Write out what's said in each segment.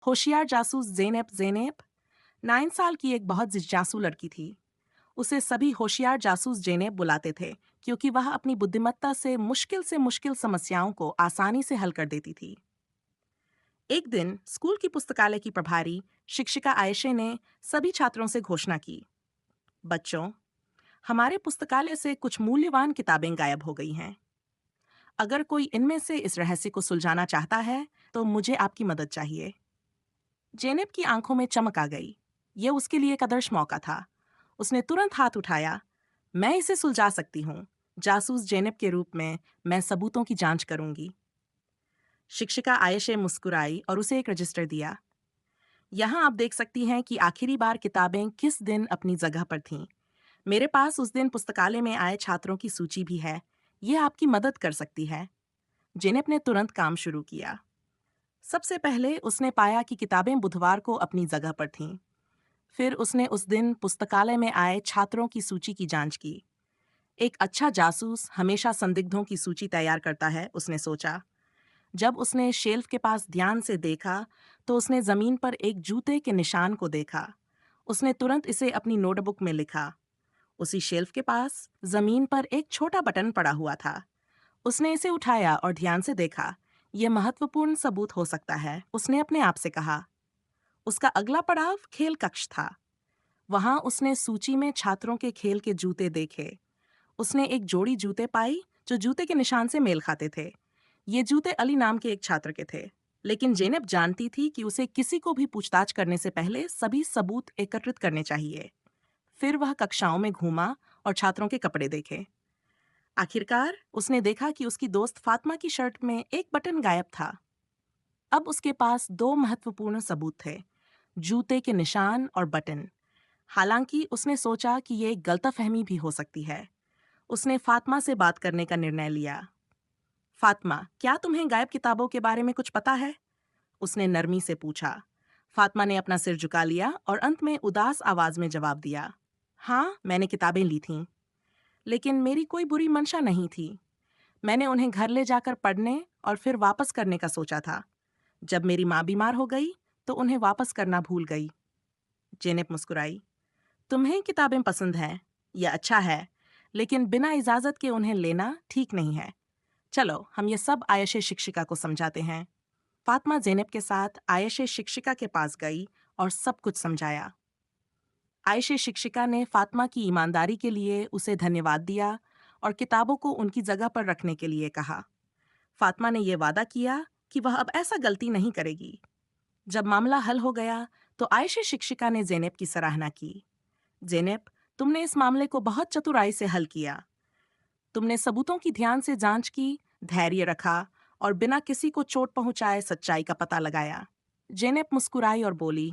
होशियार जासूस ज़ेनेब ज़ेनेब 9 साल की एक बहुत जिज्ञासु लड़की थी। उसे सभी होशियार जासूस जेनेब बुलाते थे क्योंकि वह अपनी बुद्धिमत्ता से मुश्किल समस्याओं को आसानी से हल कर देती थी। एक दिन स्कूल की पुस्तकालय की प्रभारी शिक्षिका आयशे ने सभी छात्रों से घोषणा की, बच्चों, हमारे पुस्तकालय से कुछ मूल्यवान किताबें गायब हो गई हैं। अगर कोई इनमें से इस रहस्य को सुलझाना चाहता है तो मुझे आपकी मदद चाहिए। जेनेब की आंखों में चमक आ गई। यह उसके लिए एक आदर्श मौका था। उसने तुरंत हाथ उठाया। मैं इसे सुलझा सकती हूँ। जासूस जेनेब के रूप में मैं सबूतों की जांच करूंगी। शिक्षिका आयशे मुस्कुराई और उसे एक रजिस्टर दिया। यहाँ आप देख सकती हैं कि आखिरी बार किताबें किस दिन अपनी जगह पर थीं। मेरे पास उस दिन पुस्तकालय में आए छात्रों की सूची भी है। यह आपकी मदद कर सकती है। जेनेब ने तुरंत काम शुरू किया। सबसे पहले उसने पाया कि किताबें बुधवार को अपनी जगह पर थीं। फिर उसने उस दिन पुस्तकालय में आए छात्रों की सूची की जांच की। एक अच्छा जासूस हमेशा संदिग्धों की सूची तैयार करता है, उसने सोचा। जब उसने शेल्फ के पास ध्यान से देखा तो उसने जमीन पर एक जूते के निशान को देखा। उसने तुरंत इसे अपनी नोटबुक में लिखा। उसी शेल्फ के पास जमीन पर एक छोटा बटन पड़ा हुआ था। उसने इसे उठाया और ध्यान से देखा। यह महत्वपूर्ण सबूत हो सकता है, उसने अपने आप से कहा। उसका अगला पड़ाव खेल कक्ष था। वहां उसने सूची में छात्रों के खेल के जूते देखे। उसने एक जोड़ी जूते पाई जो जूते के निशान से मेल खाते थे। ये जूते अली नाम के एक छात्र के थे। लेकिन जेनेब जानती थी कि उसे किसी को भी पूछताछ करने से पहले सभी सबूत एकत्रित करने चाहिए। फिर वह कक्षाओं में घूमा और छात्रों के कपड़े देखे। आखिरकार उसने देखा कि उसकी दोस्त फातिमा की शर्ट में एक बटन गायब था। अब उसके पास दो महत्वपूर्ण सबूत थे, जूते के निशान और बटन। हालांकि उसने सोचा कि ये एक गलतफहमी भी हो सकती है। उसने फातिमा से बात करने का निर्णय लिया। फातिमा, क्या तुम्हें गायब किताबों के बारे में कुछ पता है? उसने नरमी से पूछा। फातिमा ने अपना सिर झुका लिया और अंत में उदास आवाज में जवाब दिया, हाँ, मैंने किताबें ली थीं, लेकिन मेरी कोई बुरी मंशा नहीं थी। मैंने उन्हें घर ले जाकर पढ़ने और फिर वापस करने का सोचा था। जब मेरी माँ बीमार हो गई तो उन्हें वापस करना भूल गई। जेनेब मुस्कुराई। तुम्हें किताबें पसंद हैं, यह अच्छा है, लेकिन बिना इजाजत के उन्हें लेना ठीक नहीं है। चलो, हम ये सब आयशे शिक्षिका को समझाते हैं। फातिमा जेनेब के साथ आयशे शिक्षिका के पास गई और सब कुछ समझाया। आयशे शिक्षिका ने फातिमा की ईमानदारी के लिए उसे धन्यवाद दिया और किताबों को उनकी जगह पर रखने के लिए कहा। फातिमा ने यह वादा किया कि वह अब ऐसा गलती नहीं करेगी। जब मामला हल हो गया तो आयशे शिक्षिका ने जेनेब की सराहना की। जेनेब, तुमने इस मामले को बहुत चतुराई से हल किया। तुमने सबूतों की ध्यान से जांच की, धैर्य रखा और बिना किसी को चोट पहुंचाए सच्चाई का पता लगाया। जेनेब मुस्कुराई और बोली,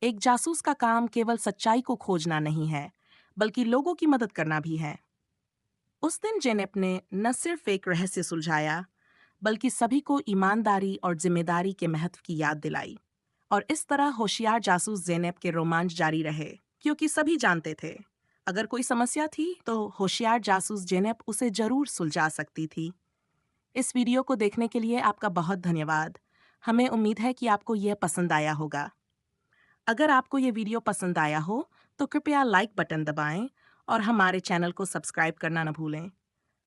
एक जासूस का काम केवल सच्चाई को खोजना नहीं है, बल्कि लोगों की मदद करना भी है। उस दिन जेनेब ने न सिर्फ एक रहस्य सुलझाया, बल्कि सभी को ईमानदारी और जिम्मेदारी के महत्व की याद दिलाई। और इस तरह होशियार जासूस जेनेब के रोमांच जारी रहे, क्योंकि सभी जानते थे, अगर कोई समस्या थी तो होशियार जासूस जेनेब उसे जरूर सुलझा सकती थी। इस वीडियो को देखने के लिए आपका बहुत धन्यवाद। हमें उम्मीद है कि आपको यह पसंद आया होगा। अगर आपको ये वीडियो पसंद आया हो तो कृपया लाइक बटन दबाएं और हमारे चैनल को सब्सक्राइब करना न भूलें।